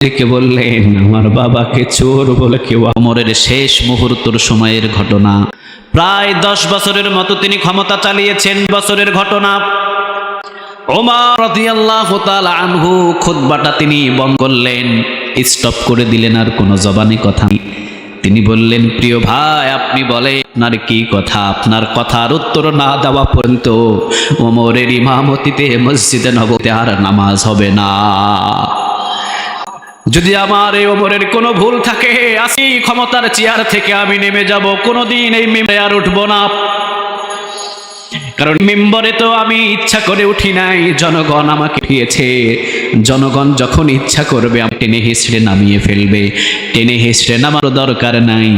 কে বললেন আমার বাবাকে চোর বলে কেউ। ওমরের শেষ মুহূর্তের সময়ের ঘটনা, প্রায় 10 বছরের মতো তিনি ক্ষমতা চালিয়েছেন। বছরের ঘটনা, ওমর রাদিয়াল্লাহু তাআলা আনহু খুতবাটা তিনি বন্ধ করলেন, স্টপ করে দিলেন, আর কোনো জবানি কথা নেই। তিনি বললেন, প্রিয় ভাই আপনি বলেন আপনার কি কথা। আপনার কথার উত্তর না দেওয়া পর্যন্ত ওমরের ইমামতিতে মসজিদে নববীতে আর নামাজ হবে না। যদি আমার এই ওমরের কোনো ভুল থাকে, আসি ক্ষমতার চেয়ার থেকে আমি নেমে যাব, কোনোদিন এই মিম্বরে আর উঠবো না। কারণ মিম্বরে তো আমি ইচ্ছা করে উঠি নাই, জনগণ আমাকে উঠিয়েছে। জনগণ যখন ইচ্ছা করবে আমি টেনে হেসড়ে নামিয়ে ফেলবে। টেনে হেসড়ে নামার দরকার নাই,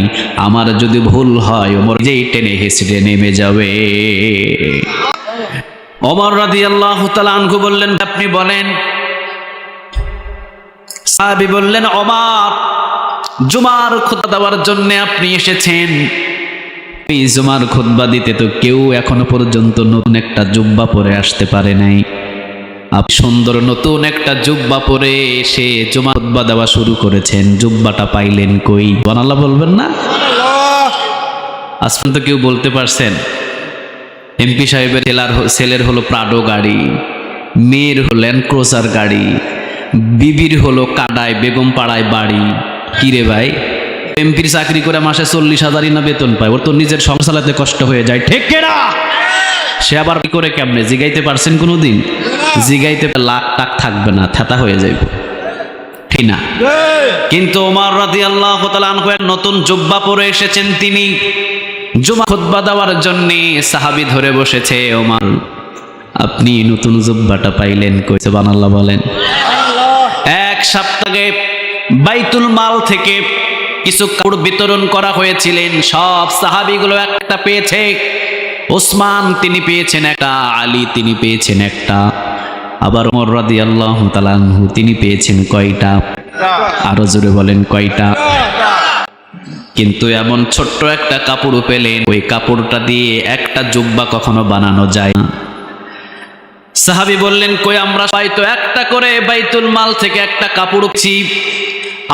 আমার যদি ভুল হয় ওমর যেই টেনে হেসড়ে নেমে যাবে। ওমর রাদিয়াল্লাহু তাআলা আনহু বললেন, আপনি বলেন। সাহাবী বললেন, ওমর জুমার খুতবা দেওয়ার জন্য আপনি এসেছেন। এই জুমার খুতবা দিতে তো কেউ এখনো পর্যন্ত নতুন একটা জুব্বা পরে আসতে পারে নাই। আপনি সুন্দর নতুন একটা জুব্বা পরে এসে জুমার খুতবা দেওয়া শুরু করেছেন, জুব্বাটা পাইলেন কই? সুবহানাল্লাহ বলবেন না? আজ পর্যন্ত কেউ বলতে পারছেন? এমপি সাহেবের ছেলের হলো প্রাডো গাড়ি, মেয়ের হলো ল্যান্ড ক্রুজার গাড়ি, বিবির হলো কাডায় বেগম পাড়ায় বাড়ি। কি রে ভাই, এমপির চাকরি করে মাসে 40,000 না বেতন পায়, ওর তো নিজের সংসার চালাতে কষ্ট হয়ে যায়, ঠিক কিনা? সে আবার কি করে কেমনে জিগাইতে পারছেন কোনোদিন? জিগাইতে লাখ টাক থাকবে না, থেতা হয়ে যাইব, ঠিক না? কিন্তু ওমর রাদিয়াল্লাহু তাআলা আনহু নতুন জুব্বা পরে এসেছেন। তিনি জুমা খুতবা দেওয়ার জন্য সাহাবী ধরে বসেছে। ওমর আপনি নতুন জুব্বাটা পাইলেন কই? সুবহানাল্লাহ বলেন। এক সপ্তাহে বাইতুল মাল থেকে কিছু কাপড় বিতরণ করা হয়েছিলেন, সব সাহাবীগুলো একটা পেয়েছে। ওসমান তিনি পেয়েছেন একটা, আলী তিনি পেয়েছেন একটা, আবার ওমর রাদিয়াল্লাহু তাআলা আনহু তিনি পেয়েছেন কয়টা? আরো জোরে বলেন কয়টা? কিন্তু এমন ছোট্ট একটা কাপড় পেলেন, ওই কাপড়টা দিয়ে একটা জুব্বা কখনো বানানো যায় না। সাহাবী বললেন, কই আমরা সবাই তো একটা করে বাইতুল মাল থেকে একটা কাপড় পেয়েছি,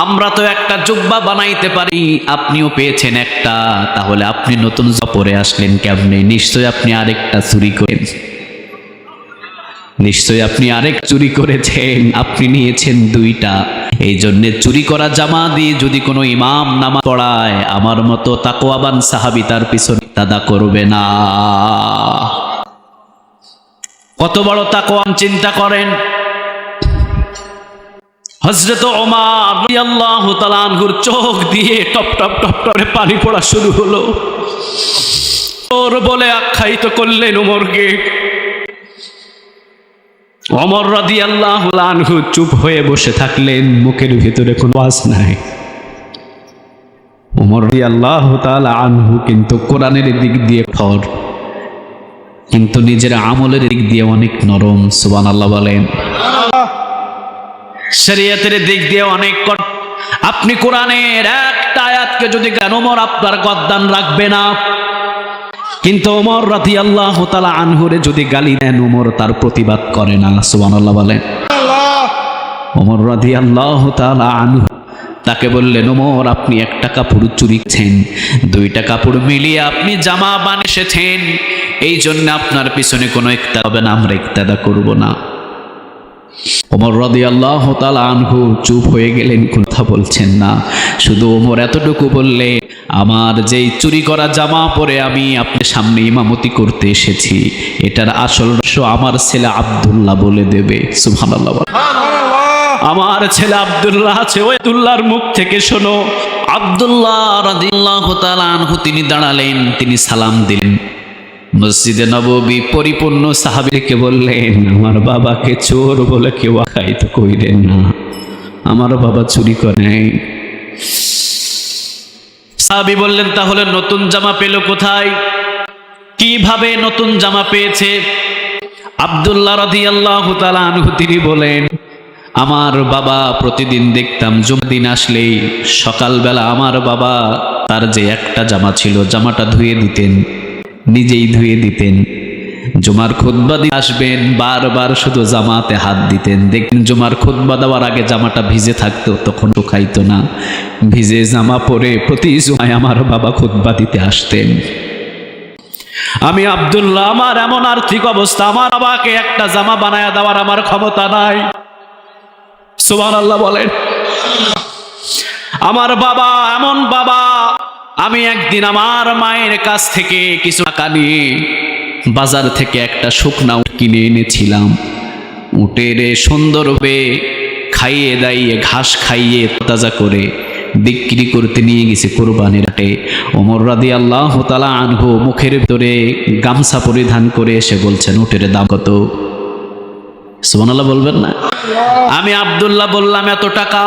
আমরা তো একটা জুব্বা বানাইতে পারি, আপনিও পেয়েছেন একটা, তাহলে আপনি নতুন পরে আসলেন কেমনে? নিশ্চয়ই আপনি আরেকটা চুরি করেন, নিশ্চয়ই আপনি আরেক চুরি করেছেন, আপনি নিয়েছেন 2টা। এই জন্য চুরি করা জামা দিয়ে যদি কোনো ইমাম নামাজ পড়ায়, আমার মতো তাকওয়াবান সাহাবী তার পিছনে দাদা করবে না। কত বড় তাকওয়ান চিন্তা করেন। হযরত ওমর রাদিয়াল্লাহু তাআলা আনহুর চোখ দিয়ে টপ টপ টপ করে পানি পড়া শুরু হলো। ওর বলে আখ্যায়িত করলেন ওমরকে। ওমর রাদিয়াল্লাহু আনহু চুপ হয়ে বসে থাকলেন, মুখের ভিতরে কোনো আওয়াজ নাই। ওমর রাদিয়াল্লাহু তাআলা আনহু কিন্তু কোরআনের দিক দিয়ে কঠোর, কিন্তু নিজের আমলের দিক দিয়ে অনেক নরম। সুবহানাল্লাহ বলেন। শরীয়তের দিক দিয়ে অনেক কঠোর। আপনি কোরআনের একটা আয়াতকে যদি গান, ওমর আপনার গদ্দান রাখবে না, কিন্তু ওমর রাদিয়াল্লাহু তাআলা আনহুরে যদি গালি দেন, ওমর তার প্রতিবাদ করে না। সুবহানাল্লাহ বলেন। ওমর রাদিয়াল্লাহু তাআলা আনহু তাকে বললেন, ওমর আপনি একটা কাপড় চুরিছেন, 2টা কাপড় মিলিয়ে আপনি জামা বানিয়েছেন, এই জন্য আপনার পিছনে কোনো ইক্তা হবে না, আমরা ইক্তাদা করব না। ওমর রাদিয়াল্লাহু তাআলা আনহু চুপ হয়ে গেলেন, কথা বলছেন না। শুধু ওমর এতটুকু বললে, আমার যেই চুরি করা জামা পরে আমি আপনার সামনে ইমামতি করতে এসেছি, এটার আসল রহস্য আমার ছেলে আব্দুল্লাহ বলে দেবে। সুবহানাল্লাহ। আমার ছেলে আব্দুল্লাহ আছে, ওই আব্দুল্লাহর মুখ থেকে শোনো। আব্দুল্লাহ রাদিয়াল্লাহু তাআলা আনহু তিনি দাঁড়ালেন, তিনি সালাম দিলেন। মসজিদে নববী পরিপূর্ণ। সাহাবীকে বললেন, আমার বাবাকে চোর বলে কেউ আখ্যায়িত কইরেন না, আমার বাবা চুরি করে নাই। সাহাবী বললেন, তাহলে নতুন জামা পেল কোথায়? কিভাবে নতুন জামা পেয়েছে? আব্দুল্লাহ রাদিয়াল্লাহু তাআলা আনহু তিনি বলেন, আমার বাবা প্রতিদিন দেখতাম জুমার দিন আসলেই সকালবেলা আমার বাবা তার যে একটা জামা ছিল, জামাটা ধুয়ে দিতেন, নিজেই ধুয়ে দিতেন, জুমার খুতবা দিয়ে আসবেন, বারবার শুধু জামাতে হাত দিতেন। দেখবেন জুমার খুতবা দেওয়ার আগে জামাটা ভিজে থাকতো, তখন তো খাইতো না। ভিজে জামা পরে প্রতি জুমায় আমার বাবা খুতবা দিতে আসতেন। আমি আব্দুল্লাহ, আমার এমন আর্থিক অবস্থা, আমার বাবাকে একটা জামা বানায় দেওয়ার আমার ক্ষমতা নাই। সুবহানাল্লাহ বলেন। আমার বাবা এমন বাবা, আমি একদিন আমার মায়ের কাছ থেকে কিছু টাকা নিয়ে বাজার থেকে একটা শুকনা উট কিনে এনেছিলাম। উটের সুন্দরভাবে খাইয়ে দাইয়ে ঘাস খাইয়ে তাজা করে বিক্রি করতে নিয়ে গেছে কোরবানির হাটে। ওমর রাদিয়াল্লাহু তাআলা আনহু মুখের ভিতরে গামছা পরিধান করে এসে বলছেন, উটের দাম কত? সুবহানাল্লাহ বলবেন না? আমি আব্দুল্লাহ বললাম, এত টাকা,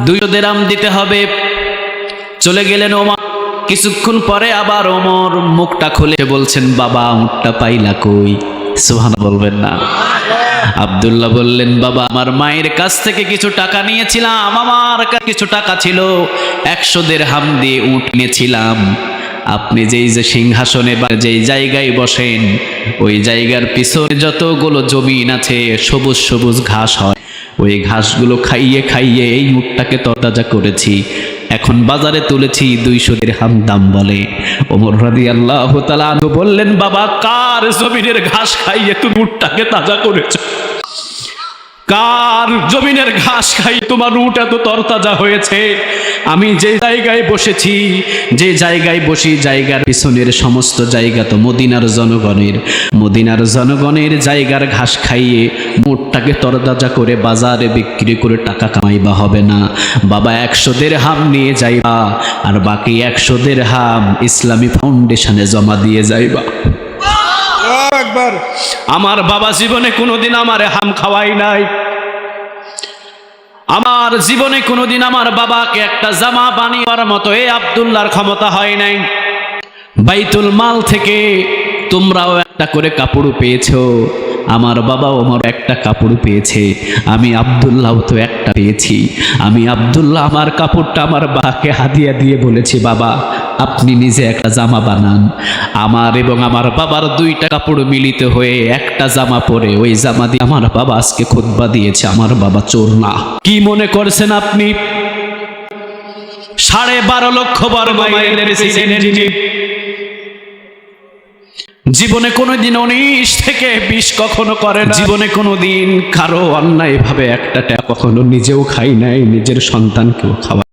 200 দিরহাম দিতে হবে। চলে গেলেন ওমর। কিছুক্ষণ পরে আবার ওমর মুখটা খুলে বলছেন, বাবা উটটা পাইলা কই? সুবহানাল্লাহ বলবেন না? আব্দুল্লাহ বললেন, বাবা আমার মায়ের কাছ থেকে কিছু টাকা নিয়েছিলাম, আমার কাছে কিছু টাকা ছিল, 100 দিরহাম দিয়ে উট নিয়েছিলাম। আপনি যেই যে সিংহাসনে বা যেই জায়গায় বসেন, ওই জায়গার পিছনে যতগুলো জমিন আছে সবুজ সবুজ ঘাস হয়, ওই ঘাসগুলো খাইয়ে খাইয়ে এই উটটাকে তরতাজা করেছি। এখন বাজারে তুলেছি, 200 দিরহাম দাম বলে। ওমর রাদিয়াল্লাহু তাআলা আনহু বললেন, বাবা কার জমিনের ঘাস খাইয়ে তুমি উটটাকে তাজা করেছো? কার জমিনের ঘাস খাই তোমার উট এত তরতাজা হয়েছে? আমি যে জায়গায় বসেছি, যে জায়গায় বসি, জায়গার পিছনের সমস্ত জায়গা তো মদিনার জনগণের। মদিনার জনগণের জায়গার ঘাস খাইয়ে উটটাকে তরতাজা করে বাজারে বিক্রি করে টাকা কামাইবা হবে না। বাবা 100 দিরহাম নিয়ে যাইবা, আর বাকি 100 দিরহাম ইসলামী ফাউন্ডেশনে জমা দিয়ে যাইবা। আমার বাবা জীবনে কোনোদিন আমার হাম খাওয়াই নাই। আমার জীবনে কোনোদিন আমার বাবাকে একটা জামা বানিয়ে মতো এই আব্দুল্লাহর ক্ষমতা হয় নাই। বাইতুল মাল থেকে তোমরাও একটা করে কাপড় পেয়েছো, আমার বাবা ওমর একটা কাপড় পেয়েছে, আমি আব্দুল্লাহ তো একটা পেয়েছি। আমি আব্দুল্লাহ আমার কাপড়টা আমার বাবাকে হাদিয়া দিয়ে বলেছি, বাবা আপনি নিজে একটা জামা বানান। আমার এবং আমার বাবার 2টা কাপড় মিলিত হয়ে একটা জামা পরে ওই জামা দিয়ে আমার বাবা আজকে খুতবা দিয়েছে। আমার বাবা চোর না। কি মনে করছেন আপনি? 12.5 লক্ষ মাইলের প্রেসিডেন্ট, জীবনে কোনোদিন 19 থেকে 20 কখনো করে না। জীবনে কোনোদিন কারো অন্যায় ভাবে একটা টাকা কখনো নিজেও খাই নাই, নিজের সন্তানকেও খাওয়া